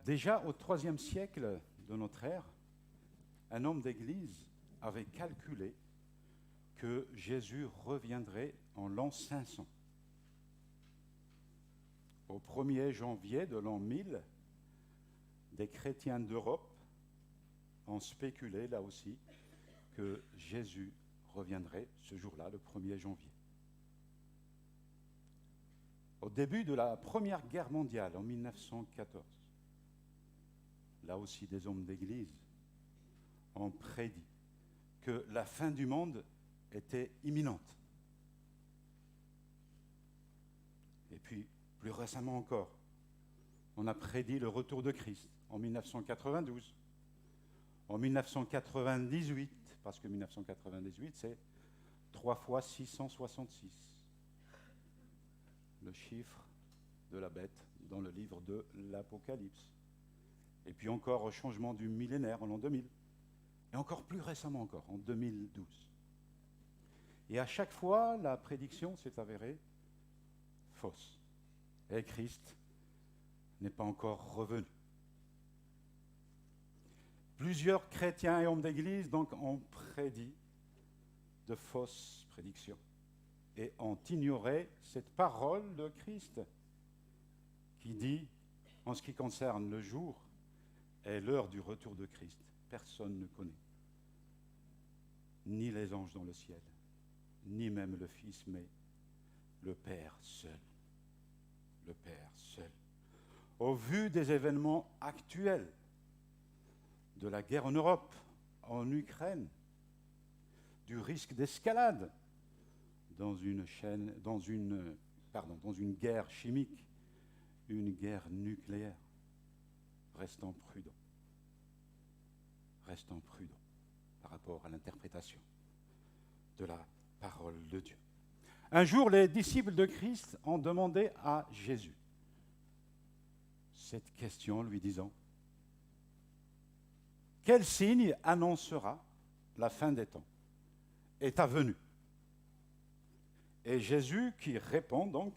Déjà au IIIe siècle de notre ère, un homme d'Église avait calculé que Jésus reviendrait en l'an 500. Au 1er janvier de l'an 1000, des chrétiens d'Europe ont spéculé là aussi que Jésus reviendrait ce jour-là, le 1er janvier. Au début de la Première Guerre mondiale, en 1914, là aussi des hommes d'Église ont prédit que la fin du monde était imminente. Et puis, plus récemment encore, on a prédit le retour de Christ en 1992, en 1998, parce que 1998, c'est 3 fois 666, le chiffre de la bête dans le livre de l'Apocalypse. Et puis encore au changement du millénaire en l'an 2000, et encore plus récemment encore, en 2012. Et à chaque fois, la prédiction s'est avérée fausse. Et Christ n'est pas encore revenu. Plusieurs chrétiens et hommes d'église donc ont prédit de fausses prédictions et ont ignoré cette parole de Christ qui dit, en ce qui concerne le jour et l'heure du retour de Christ, personne ne connaît, ni les anges dans le ciel, ni même le Fils, mais le Père seul. Le Père seul. Au vu des événements actuels, de la guerre en Europe, en Ukraine, du risque d'escalade dans une guerre chimique, une guerre nucléaire, restons prudents. Restons prudents par rapport à l'interprétation de la parole de Dieu. Un jour, les disciples de Christ ont demandé à Jésus cette question, lui disant: quel signe annoncera la fin des temps et ta venue? Et Jésus qui répond donc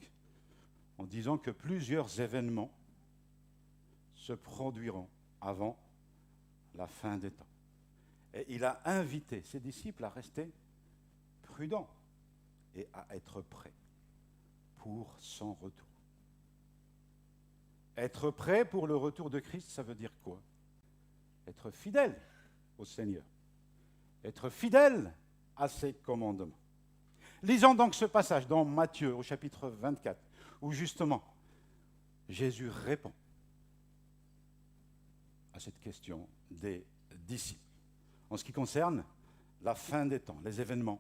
en disant que plusieurs événements se produiront avant la fin des temps. Et il a invité ses disciples à rester prudents et à être prêts pour son retour. Être prêt pour le retour de Christ, ça veut dire quoi? Être fidèle au Seigneur, être fidèle à ses commandements. Lisons donc ce passage dans Matthieu au chapitre 24, où justement Jésus répond à cette question des disciples, en ce qui concerne la fin des temps, les événements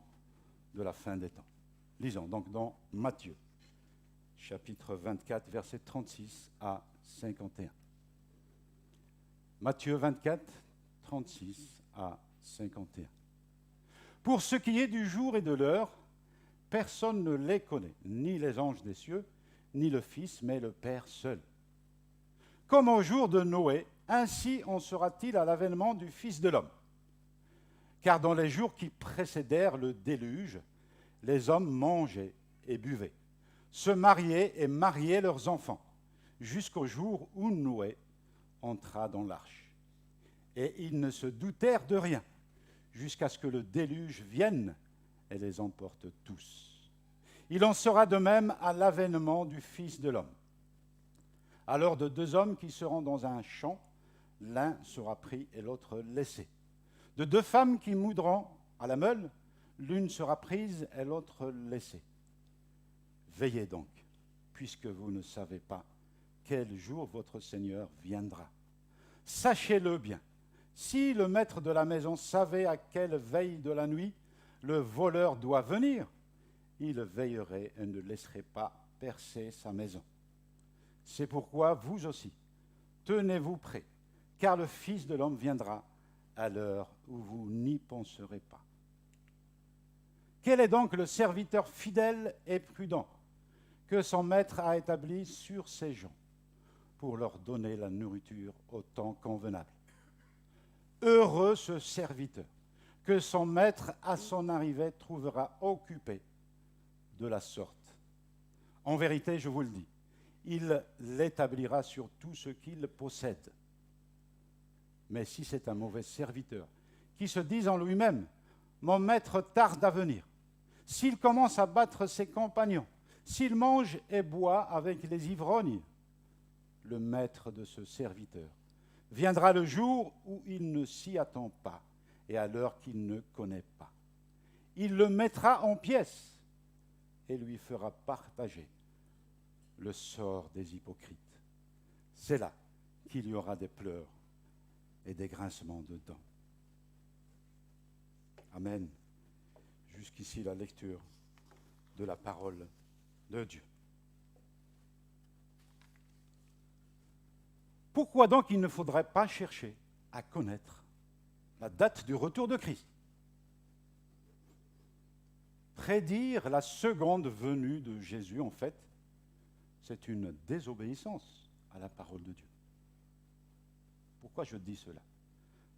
de la fin des temps. Lisons donc dans Matthieu, chapitre 24, versets 36 à 51. Matthieu 24, 36 à 51. Pour ce qui est du jour et de l'heure, personne ne les connaît, ni les anges des cieux, ni le Fils, mais le Père seul. Comme au jour de Noé, ainsi en sera-t-il à l'avènement du Fils de l'homme. Car dans les jours qui précédèrent le déluge, les hommes mangeaient et buvaient, se mariaient et mariaient leurs enfants, jusqu'au jour où Noé entra dans l'arche. Et ils ne se doutèrent de rien, jusqu'à ce que le déluge vienne et les emporte tous. Il en sera de même à l'avènement du Fils de l'homme. Alors de 2 hommes qui seront dans un champ, l'un sera pris et l'autre laissé. De 2 femmes qui moudront à la meule, l'une sera prise et l'autre laissée. Veillez donc, puisque vous ne savez pas quel jour votre Seigneur viendra. Sachez-le bien, si le maître de la maison savait à quelle veille de la nuit le voleur doit venir, il veillerait et ne laisserait pas percer sa maison. C'est pourquoi vous aussi, tenez-vous prêts, car le Fils de l'homme viendra à l'heure où vous n'y penserez pas. Quel est donc le serviteur fidèle et prudent que son maître a établi sur ses gens pour leur donner la nourriture au temps convenable? Heureux ce serviteur que son maître à son arrivée trouvera occupé de la sorte. En vérité, je vous le dis, il l'établira sur tout ce qu'il possède. Mais si c'est un mauvais serviteur, qui se dit en lui-même, mon maître tarde à venir, s'il commence à battre ses compagnons, s'il mange et boit avec les ivrognes, le maître de ce serviteur viendra le jour où il ne s'y attend pas et à l'heure qu'il ne connaît pas. Il le mettra en pièces et lui fera partager le sort des hypocrites. C'est là qu'il y aura des pleurs et des grincements de dents. Amen. Jusqu'ici la lecture de la parole de Dieu. Pourquoi donc il ne faudrait pas chercher à connaître la date du retour de Christ? Prédire la seconde venue de Jésus, en fait, c'est une désobéissance à la parole de Dieu. Pourquoi je dis cela?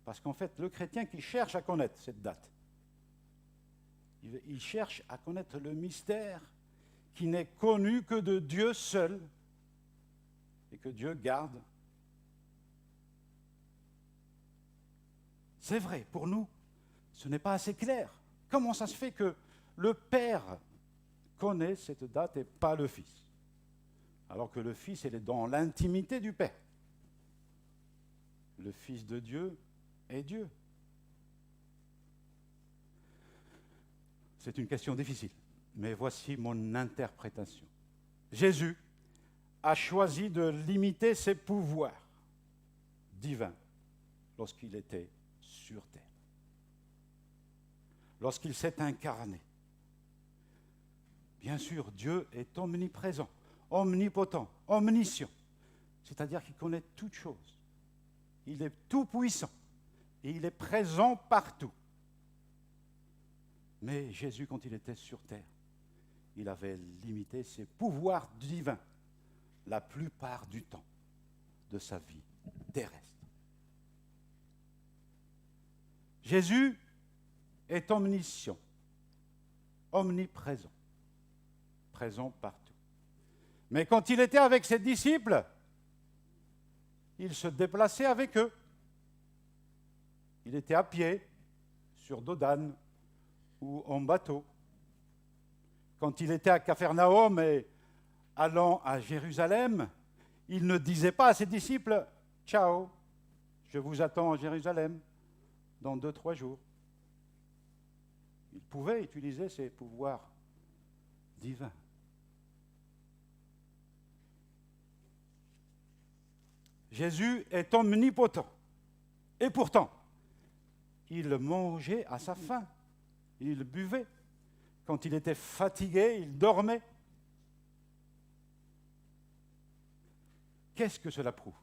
Parce qu'en fait, le chrétien qui cherche à connaître cette date, il cherche à connaître le mystère qui n'est connu que de Dieu seul et que Dieu garde. C'est vrai, pour nous, ce n'est pas assez clair. Comment ça se fait que le Père connaît cette date et pas le Fils? Alors que le Fils, il est dans l'intimité du Père. Le Fils de Dieu est Dieu. C'est une question difficile, mais voici mon interprétation. Jésus a choisi de limiter ses pouvoirs divins lorsqu'il était sur terre. Lorsqu'il s'est incarné. Bien sûr, Dieu est omniprésent, omnipotent, omniscient, c'est-à-dire qu'il connaît toutes choses. Il est tout-puissant et il est présent partout. Mais Jésus, quand il était sur terre, il avait limité ses pouvoirs divins la plupart du temps de sa vie terrestre. Jésus est omniscient, omniprésent, présent partout. Mais quand il était avec ses disciples, il se déplaçait avec eux. Il était à pied, sur dos d'âne ou en bateau. Quand il était à Capharnaüm et allant à Jérusalem, il ne disait pas à ses disciples « Ciao, je vous attends à Jérusalem dans 2-3 jours ». Il pouvait utiliser ses pouvoirs divins. Jésus est omnipotent. Et pourtant, il mangeait à sa faim. Il buvait. Quand il était fatigué, il dormait. Qu'est-ce que cela prouve?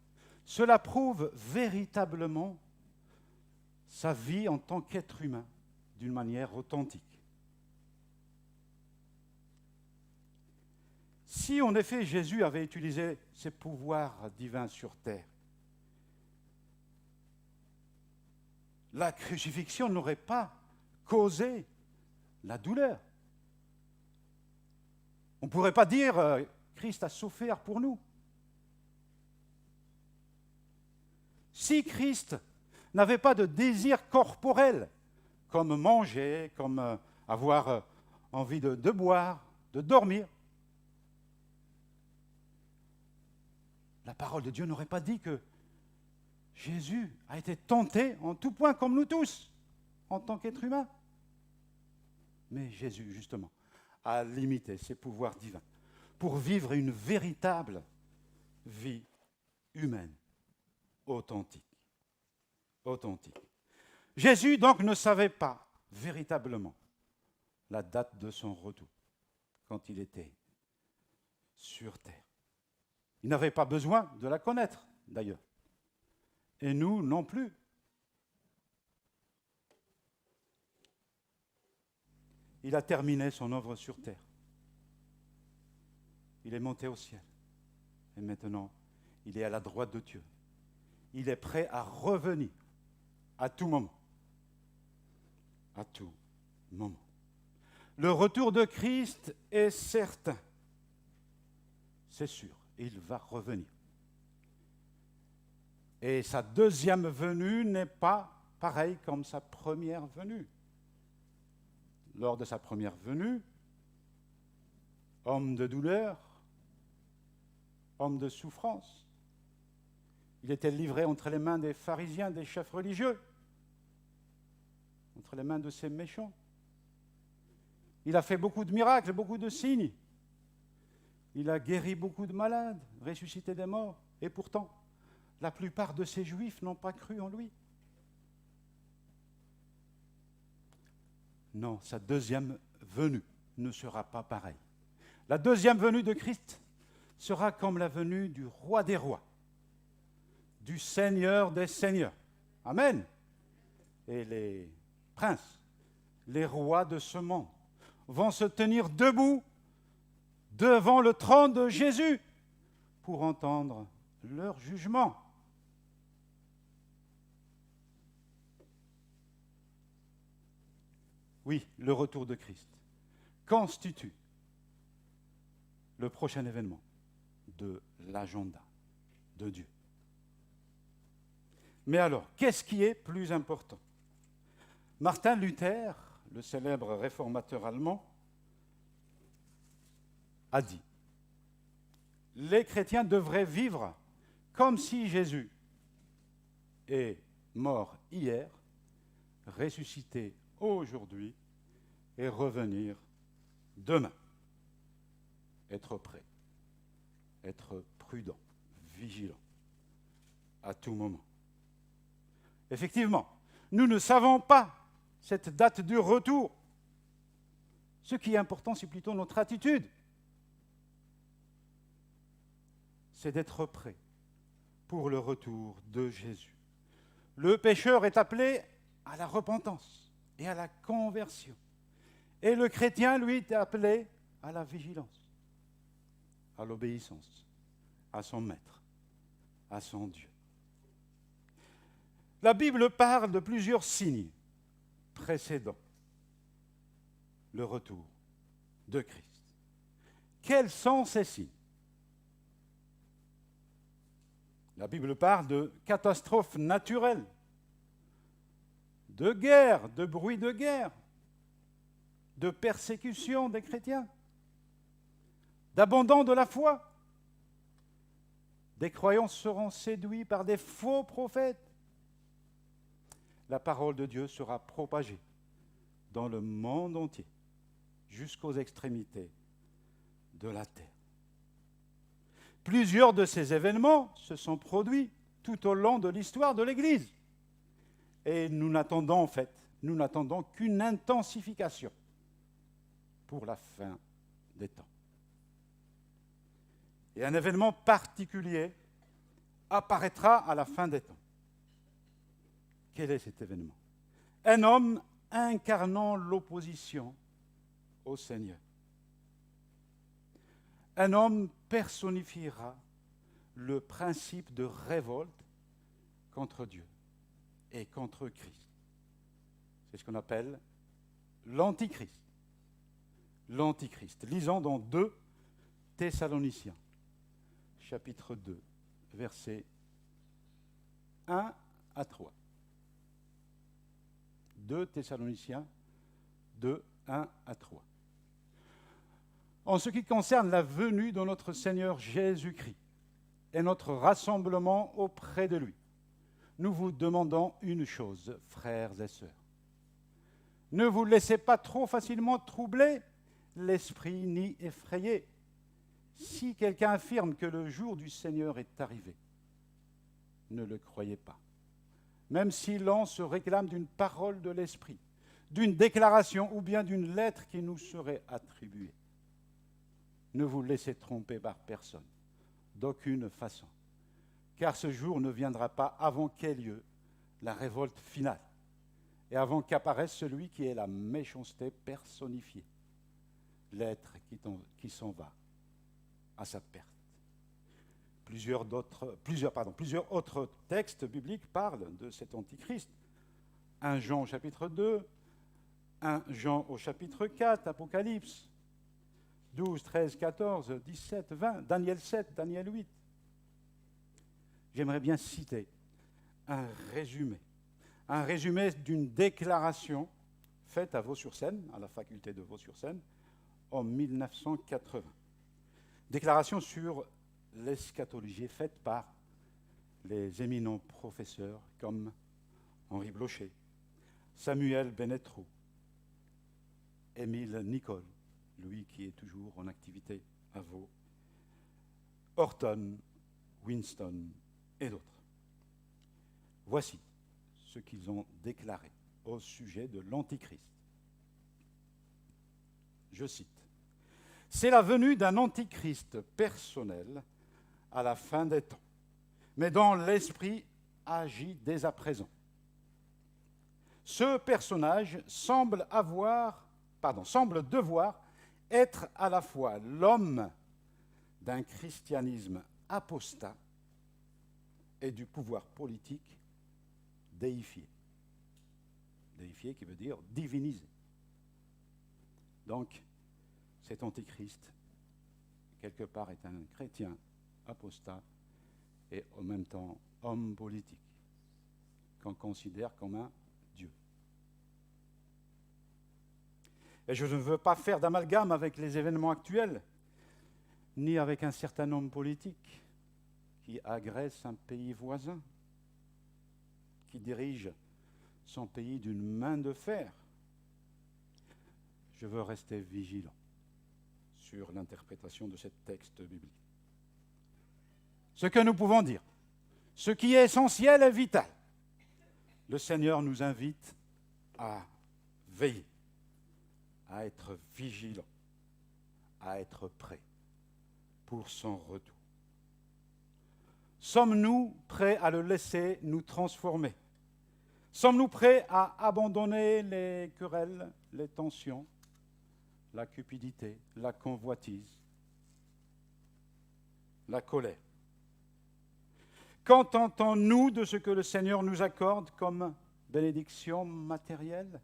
Cela prouve véritablement sa vie en tant qu'être humain d'une manière authentique. Si en effet Jésus avait utilisé ses pouvoirs divins sur terre, la crucifixion n'aurait pas causé la douleur. On ne pourrait pas dire Christ a souffert pour nous. Si Christ n'avait pas de désir corporel, comme manger, comme avoir envie de boire, de dormir, la parole de Dieu n'aurait pas dit que Jésus a été tenté en tout point comme nous tous, en tant qu'être humain. Mais Jésus, justement, a limité ses pouvoirs divins pour vivre une véritable vie humaine, authentique. Authentique. Jésus, donc, ne savait pas véritablement la date de son retour quand il était sur terre. Il n'avait pas besoin de la connaître, d'ailleurs. Et nous non plus. Il a terminé son œuvre sur terre. Il est monté au ciel. Et maintenant, il est à la droite de Dieu. Il est prêt à revenir à tout moment. À tout moment. Le retour de Christ est certain. C'est sûr. il va revenir. Et sa deuxième venue n'est pas pareille comme sa première venue. Lors de sa première venue, homme de douleur, homme de souffrance, il était livré entre les mains des pharisiens, des chefs religieux, entre les mains de ces méchants. Il a fait beaucoup de miracles, beaucoup de signes. Il a guéri beaucoup de malades, ressuscité des morts. Et pourtant, la plupart de ces Juifs n'ont pas cru en lui. Non, sa deuxième venue ne sera pas pareille. La deuxième venue de Christ sera comme la venue du roi des rois, du Seigneur des seigneurs. Amen. Et les princes, les rois de ce monde vont se tenir debout devant le trône de Jésus pour entendre leur jugement. Oui, le retour de Christ constitue le prochain événement de l'agenda de Dieu. Mais alors, qu'est-ce qui est plus important ? Martin Luther, le célèbre réformateur allemand, a dit « Les chrétiens devraient vivre comme si Jésus est mort hier, ressuscité aujourd'hui et revenir demain. Être prêt, être prudent, vigilant à tout moment. » Effectivement, nous ne savons pas cette date du retour. Ce qui est important, c'est plutôt notre attitude. C'est d'être prêt pour le retour de Jésus. Le pécheur est appelé à la repentance et à la conversion. Et le chrétien, lui, est appelé à la vigilance, à l'obéissance, à son maître, à son Dieu. La Bible parle de plusieurs signes précédant le retour de Christ. Quels sont ces signes ? La Bible parle de catastrophes naturelles, de guerre, de bruit de guerre, de persécution des chrétiens, d'abandon de la foi. Des croyants seront séduits par des faux prophètes. La parole de Dieu sera propagée dans le monde entier, jusqu'aux extrémités de la terre. Plusieurs de ces événements se sont produits tout au long de l'histoire de l'Église. Et nous n'attendons qu'une intensification pour la fin des temps. Et un événement particulier apparaîtra à la fin des temps. Quel est cet événement ? Un homme incarnant l'opposition au Seigneur. Un homme personnifiera le principe de révolte contre Dieu et contre Christ. C'est ce qu'on appelle l'Antichrist. L'Antichrist. Lisons dans 2 Thessaloniciens, chapitre 2, versets 1 à 3. 2 Thessaloniciens 2, 1 à 3. En ce qui concerne la venue de notre Seigneur Jésus-Christ et notre rassemblement auprès de lui, nous vous demandons une chose, frères et sœurs. Ne vous laissez pas trop facilement troubler l'esprit ni effrayer. Si quelqu'un affirme que le jour du Seigneur est arrivé, ne le croyez pas. Même si l'on se réclame d'une parole de l'Esprit, d'une déclaration ou bien d'une lettre qui nous serait attribuée. Ne vous laissez tromper par personne, d'aucune façon, car ce jour ne viendra pas avant qu'ait lieu la révolte finale et avant qu'apparaisse celui qui est la méchanceté personnifiée, l'être qui s'en va à sa perte. Plusieurs autres textes bibliques parlent de cet antichrist. 1 Jean au chapitre 2, 1 Jean au chapitre 4, Apocalypse. 12, 13, 14, 17, 20, Daniel 7, Daniel 8. J'aimerais bien citer un résumé d'une déclaration faite à Vaux-sur-Seine, à la faculté de Vaux-sur-Seine, en 1980. Déclaration sur l'eschatologie faite par les éminents professeurs comme Henri Blocher, Samuel Bennetroux, Émile Nicole, lui qui est toujours en activité à Vaud, Horton, Winston et d'autres. Voici ce qu'ils ont déclaré au sujet de l'Antichrist. Je cite. « C'est la venue d'un Antichrist personnel à la fin des temps, mais dont l'esprit agit dès à présent. Ce personnage semble devoir être à la fois l'homme d'un christianisme apostat et du pouvoir politique déifié. Déifié qui veut dire divinisé. Donc, cet antichrist, quelque part, est un chrétien apostat et en même temps homme politique, qu'on considère comme un Dieu. Et je ne veux pas faire d'amalgame avec les événements actuels, ni avec un certain homme politique qui agresse un pays voisin, qui dirige son pays d'une main de fer. Je veux rester vigilant sur l'interprétation de ce texte biblique. Ce que nous pouvons dire, ce qui est essentiel et vital, le Seigneur nous invite à veiller, à être vigilant, à être prêt pour son retour. Sommes-nous prêts à le laisser nous transformer? Sommes-nous prêts à abandonner les querelles, les tensions, la cupidité, la convoitise, la colère? Qu'entendons-nous de ce que le Seigneur nous accorde comme bénédiction matérielle?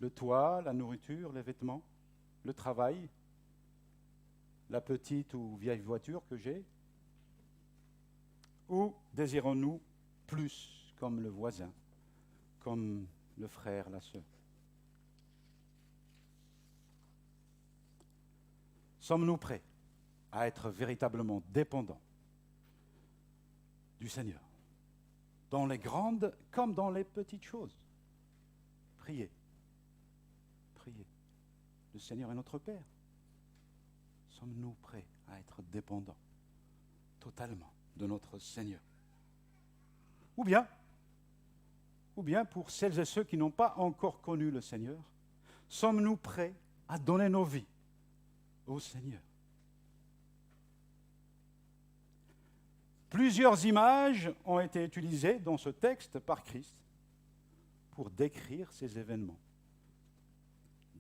Le toit, la nourriture, les vêtements, le travail, la petite ou vieille voiture que j'ai? Ou désirons-nous plus comme le voisin, comme le frère, la sœur? Sommes-nous prêts à être véritablement dépendants du Seigneur, dans les grandes comme dans les petites choses? Priez. Priez. Le Seigneur est notre Père. Sommes-nous prêts à être dépendants totalement de notre Seigneur? Ou bien, pour celles et ceux qui n'ont pas encore connu le Seigneur, sommes-nous prêts à donner nos vies au Seigneur? Plusieurs images ont été utilisées dans ce texte par Christ pour décrire ces événements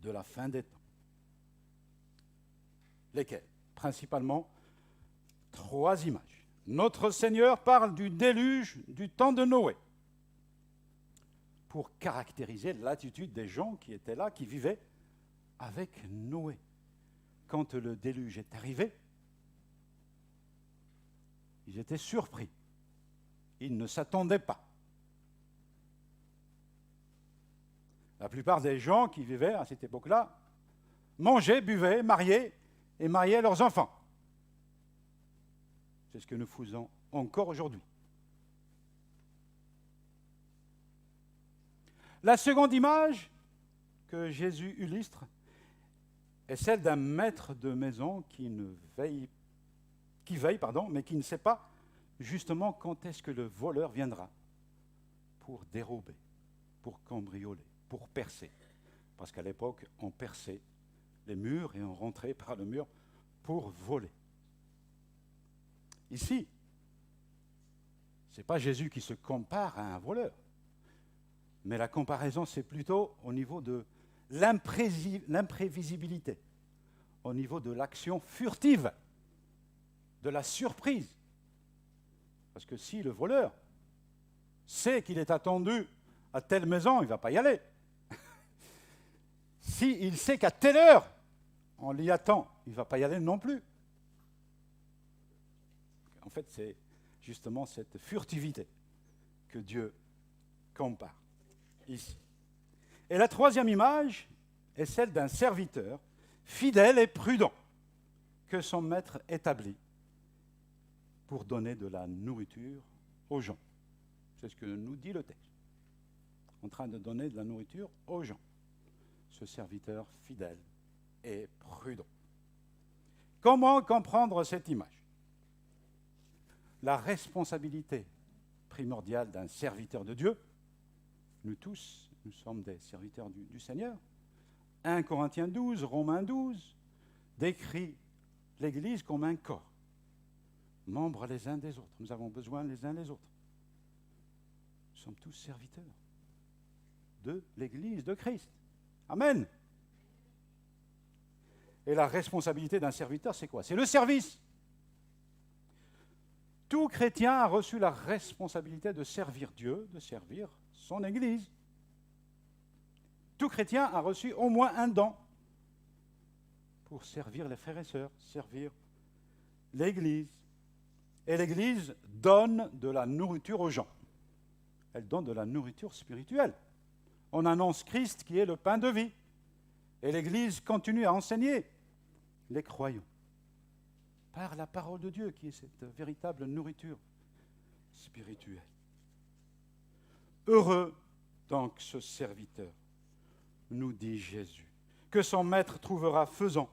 de la fin des temps. Lesquelles? Principalement 3 images. Notre Seigneur parle du déluge du temps de Noé pour caractériser l'attitude des gens qui étaient là, qui vivaient avec Noé. Quand le déluge est arrivé, ils étaient surpris. Ils ne s'attendaient pas. La plupart des gens qui vivaient à cette époque-là mangeaient, buvaient, mariaient et mariaient leurs enfants. C'est ce que nous faisons encore aujourd'hui. La seconde image que Jésus illustre est celle d'un maître de maison qui veille, mais qui ne sait pas justement quand est-ce que le voleur viendra pour dérober, pour cambrioler, pour percer. Parce qu'à l'époque, on perçait les murs et on rentrait par le mur pour voler. Ici, ce n'est pas Jésus qui se compare à un voleur, mais la comparaison, c'est plutôt au niveau de l'imprévisibilité, au niveau de l'action furtive, de la surprise. Parce que si le voleur sait qu'il est attendu à telle maison, il ne va pas y aller. S'il sait qu'à telle heure, on l'y attend, il ne va pas y aller non plus. En fait, c'est justement cette furtivité que Dieu compare ici. Et la troisième image est celle d'un serviteur fidèle et prudent que son maître établit pour donner de la nourriture aux gens. C'est ce que nous dit le texte. En train de donner de la nourriture aux gens. Ce serviteur fidèle et prudent. Comment comprendre cette image? La responsabilité primordiale d'un serviteur de Dieu, nous tous, nous sommes des serviteurs du Seigneur. 1 Corinthiens 12, Romains 12, décrit l'Église comme un corps, membres les uns des autres. Nous avons besoin les uns des autres. Nous sommes tous serviteurs de l'Église de Christ. Amen. Et la responsabilité d'un serviteur, c'est quoi? C'est le service. Tout chrétien a reçu la responsabilité de servir Dieu, de servir son Église. Tout chrétien a reçu au moins un don pour servir les frères et sœurs, servir l'Église. Et l'Église donne de la nourriture aux gens. Elle donne de la nourriture spirituelle. On annonce Christ qui est le pain de vie. Et l'Église continue à enseigner les croyants par la parole de Dieu qui est cette véritable nourriture spirituelle. Heureux donc ce serviteur, nous dit Jésus, que son maître trouvera faisant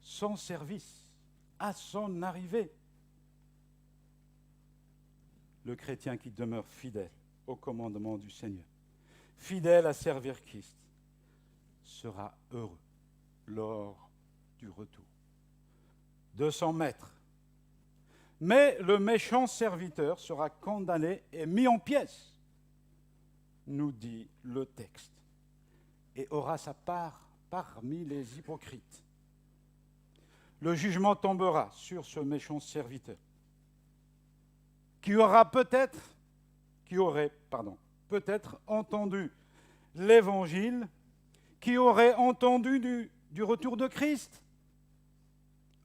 son service à son arrivée. Le chrétien qui demeure fidèle au commandement du Seigneur, fidèle à servir Christ, sera heureux lors du retour de son maître. Mais le méchant serviteur sera condamné et mis en pièces, nous dit le texte, et aura sa part parmi les hypocrites. Le jugement tombera sur ce méchant serviteur, qui aurait peut-être entendu l'évangile, qui aurait entendu du retour de Christ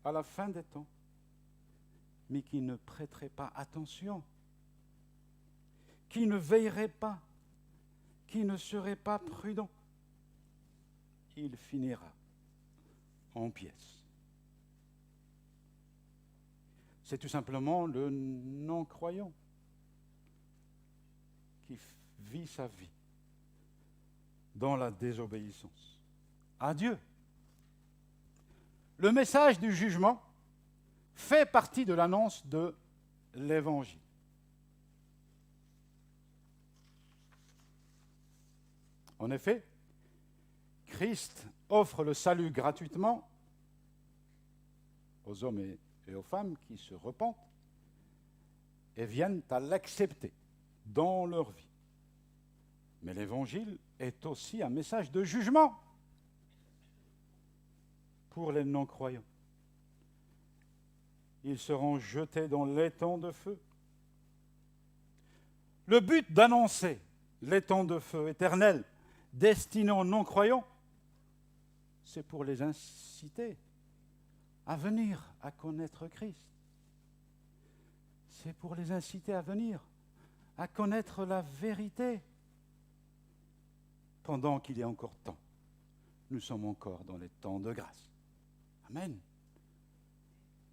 à la fin des temps, mais qui ne prêterait pas attention, qui ne veillerait pas, qui ne serait pas prudent. Il finira en pièces. C'est tout simplement le non-croyant qui vit sa vie dans la désobéissance à Dieu. Le message du jugement fait partie de l'annonce de l'Évangile. En effet, Christ offre le salut gratuitement aux hommes et aux femmes qui se repentent et viennent à l'accepter dans leur vie. Mais l'Évangile est aussi un message de jugement pour les non-croyants. Ils seront jetés dans l'étang de feu. Le but d'annoncer l'étang de feu éternel destiné aux non-croyants, c'est pour les inciter à venir à connaître Christ. C'est pour les inciter à venir à connaître la vérité. Pendant qu'il y a encore temps, nous sommes encore dans les temps de grâce. Amen.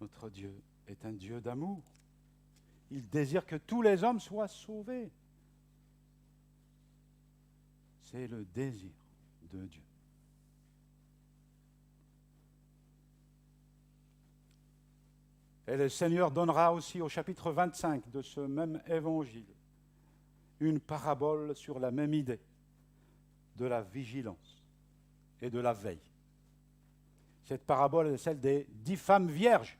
Notre Dieu est un Dieu d'amour. Il désire que tous les hommes soient sauvés. C'est le désir de Dieu. Et le Seigneur donnera aussi au chapitre 25 de ce même évangile une parabole sur la même idée de la vigilance et de la veille. Cette parabole est celle des 10 femmes vierges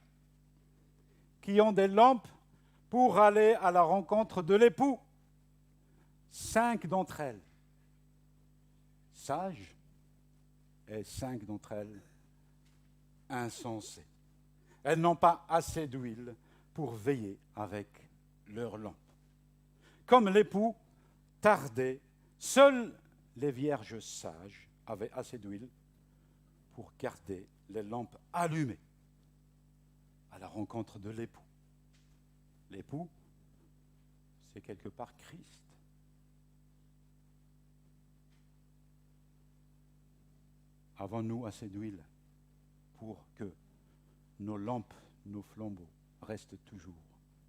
qui ont des lampes pour aller à la rencontre de l'époux. 5 d'entre elles sages et 5 d'entre elles insensées. Elles n'ont pas assez d'huile pour veiller avec leurs lampes. Comme l'époux tardait, seules les vierges sages avaient assez d'huile pour garder les lampes allumées à la rencontre de l'époux. L'époux, c'est quelque part Christ. Avons-nous assez d'huile pour que nos lampes, nos flambeaux restent toujours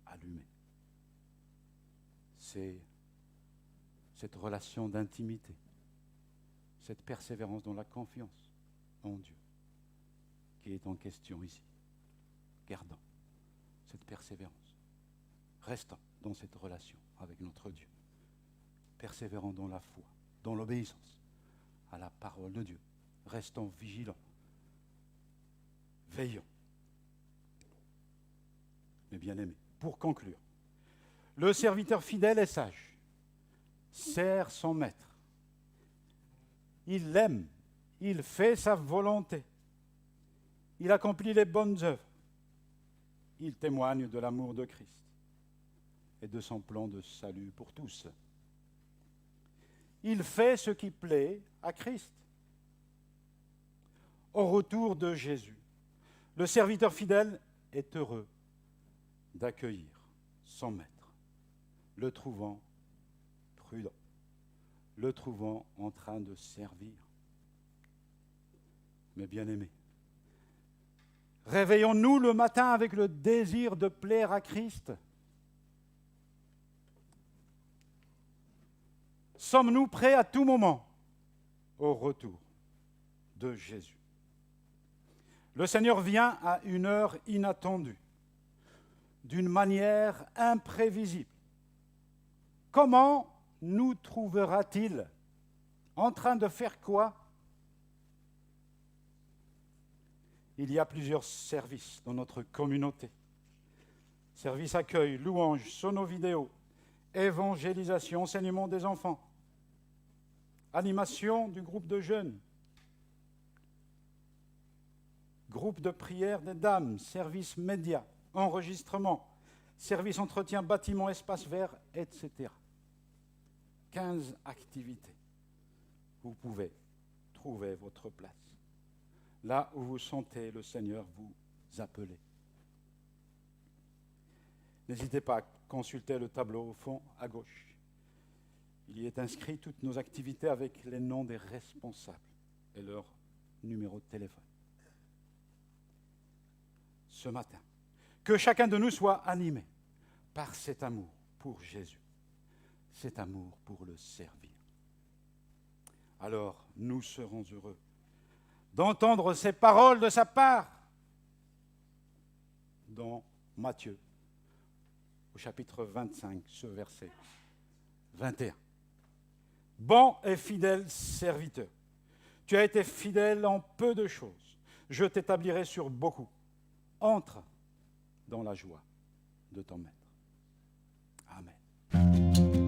allumés? C'est cette relation d'intimité, cette persévérance dans la confiance en Dieu qui est en question ici. Gardons cette persévérance. Restons dans cette relation avec notre Dieu. Persévérons dans la foi, dans l'obéissance à la parole de Dieu. Restons vigilants. Veillons. Mes bien-aimés, pour conclure, le serviteur fidèle est sage, sert son maître. Il l'aime, il fait sa volonté. Il accomplit les bonnes œuvres. Il témoigne de l'amour de Christ et de son plan de salut pour tous. Il fait ce qui plaît à Christ. Au retour de Jésus, le serviteur fidèle est heureux d'accueillir son maître, le trouvant prudent, le trouvant en train de servir. Mes bien-aimés, réveillons-nous le matin avec le désir de plaire à Christ. Sommes-nous prêts à tout moment au retour de Jésus? Le Seigneur vient à une heure inattendue, d'une manière imprévisible. Comment nous trouvera-t-il? En train de faire quoi? Il y a plusieurs services dans notre communauté. Service accueil, louange, sono-vidéo, évangélisation, enseignement des enfants, animation du groupe de jeunes, groupe de prière des dames, service média, enregistrement, service entretien, bâtiment, espace vert, etc. 15 activités. Vous pouvez trouver votre place là où vous sentez le Seigneur vous appeler. N'hésitez pas à consulter le tableau au fond à gauche. Il y est inscrit toutes nos activités avec les noms des responsables et leur numéro de téléphone. Ce matin, que chacun de nous soit animé par cet amour pour Jésus, cet amour pour le servir. Alors, nous serons heureux d'entendre ces paroles de sa part dans Matthieu, au chapitre 25, ce verset 21. Bon et fidèle serviteur, tu as été fidèle en peu de choses, je t'établirai sur beaucoup. Entre dans la joie de ton maître. Amen.